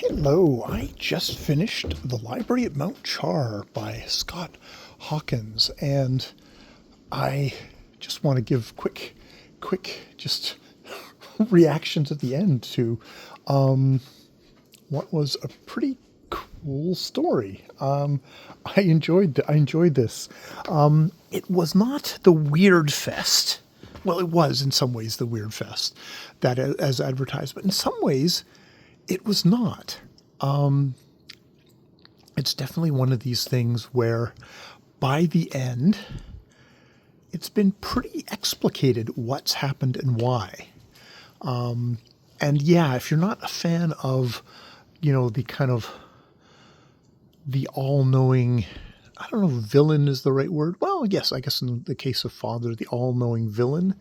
Hello, I just finished The Library at Mount Chr by Scott Hawkins, and I just want to give quick, just reactions at the end to what was a pretty cool story. I enjoyed this. It was not the Weird Fest. Well, it was in some ways the Weird Fest that as advertised, but in some ways it was not. It's definitely one of these things where by the end, it's been pretty explicated what's happened and why. And yeah, if you're not a fan of, the kind of the all-knowing, I don't know if villain is the right word. Well, yes, I guess in the case of Father, the all-knowing villain.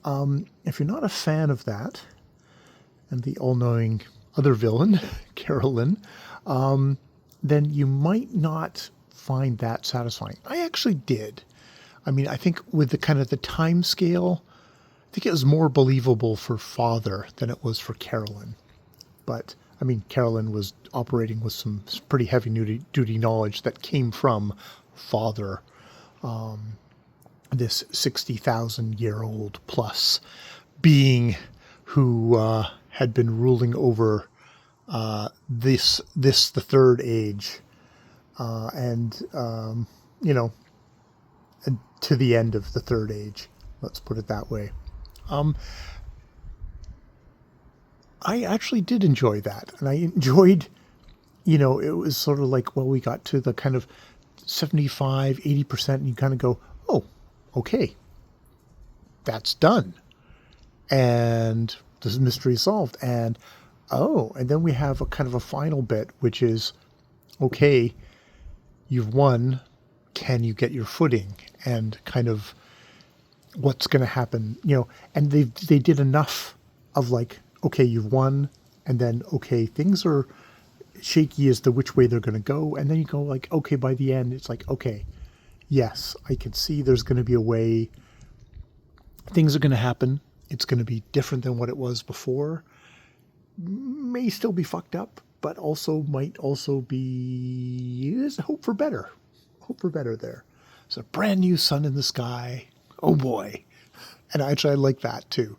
If you're not a fan of that, and the all-knowing other villain, Carolyn, then you might not find that satisfying. I actually did. I mean, I think with the kind of the time scale, I think it was more believable for Father than it was for Carolyn. But I mean, Carolyn was operating with some pretty heavy duty knowledge that came from Father, this 60,000-year-old plus being who had been ruling over the third age, and to the end of the third age. Let's put it that way. I actually did enjoy that, and I enjoyed, it was sort of like, well, we got to the kind of 75, 80%, and you kind of go, oh, okay, that's done. And this mystery is solved. And and then we have a kind of a final bit, which is, okay, you've won. Can you get your footing? And kind of what's going to happen, and they did enough of like, okay, you've won. And then, okay, things are shaky as to which way they're going to go. And then you go like, okay, by the end, it's like, okay, yes, I can see there's going to be a way things are going to happen. It's going to be different than what it was before. May still be fucked up, but also might also be, there's hope for better. Hope for better there. It's a brand new sun in the sky. Oh boy. And actually I like that too.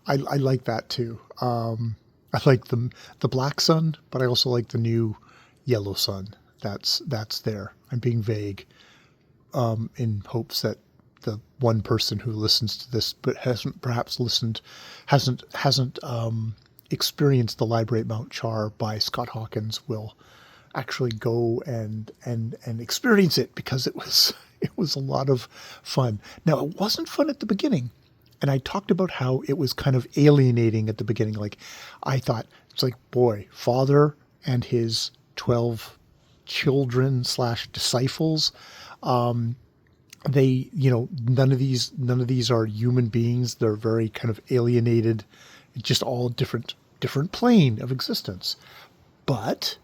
I like that too. I like the black sun, but I also like the new yellow sun that's there. I'm being vague, in hopes that the one person who listens to this but hasn't experienced The Library at Mount Chr by Scott Hawkins will actually go and experience it, because it was a lot of fun. Now, it wasn't fun at the beginning, and I talked about how it was kind of alienating at the beginning. Like, I thought, it's like, boy, Father and his 12 children / disciples, they, none of these are human beings. They're very kind of alienated, just all different plane of existence. But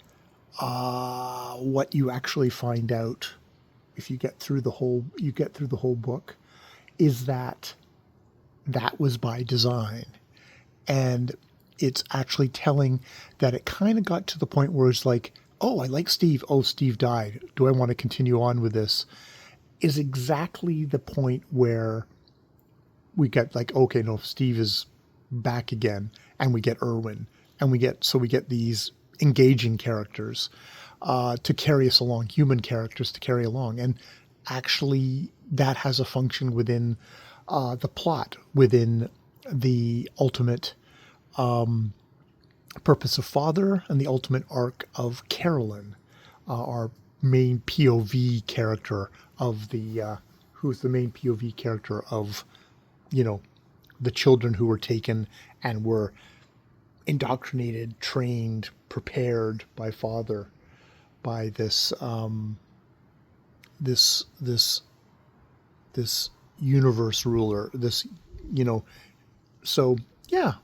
what you actually find out if you get through the whole book is that was by design. And it's actually telling that it kind of got to the point where it's like, oh, I like Steve. Oh, Steve died. Do I want to continue on with this? Is exactly the point where we get like, okay, no, Steve is back again, and we get Irwin, and we get these engaging characters to carry us along, human characters to carry along. And actually that has a function within the plot, within the ultimate purpose of Father and the ultimate arc of Carolyn, our main POV character of the who's the main POV character of the children who were taken and were indoctrinated, trained, prepared by Father, by this universe ruler. So yeah,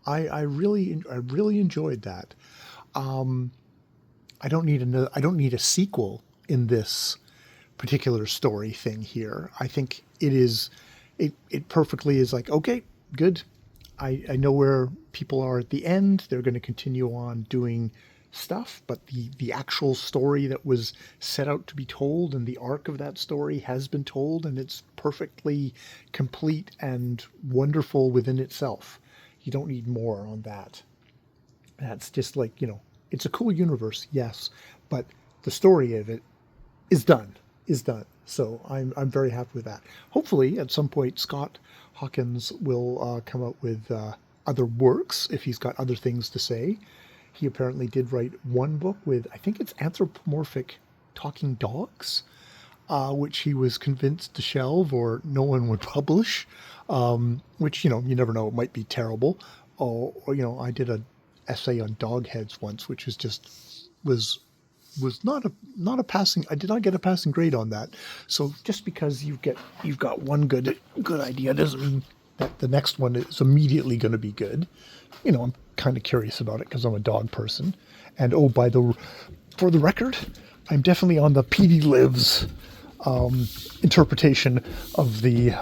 I really enjoyed that. I don't need a sequel in this particular story thing here. I think it perfectly is like, okay, good. I know where people are at the end. They're going to continue on doing stuff, but the actual story that was set out to be told and the arc of that story has been told, and it's perfectly complete and wonderful within itself. You don't need more on that. That's just like, it's a cool universe, yes, but the story of it is done, So I'm very happy with that. Hopefully, at some point, Scott Hawkins will come out with other works if he's got other things to say. He apparently did write one book with, I think it's anthropomorphic talking dogs, which he was convinced to shelve or no one would publish, which, you never know, it might be terrible. Or I did an essay on dog heads once, which was not a passing. I did not get a passing grade on that. So just because you've got one good idea doesn't mean that the next one is immediately going to be good. I'm kind of curious about it because I'm a dog person. And for the record, I'm definitely on the PD Lives interpretation of the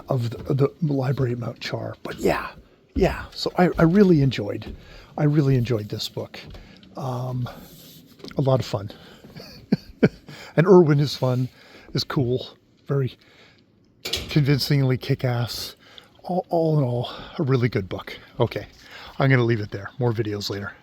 library at Mount Chr. But yeah. So I really enjoyed this book. A lot of fun. And Irwin is fun, is cool, very convincingly kick-ass. All in all, a really good book. Okay, I'm going to leave it there. More videos later.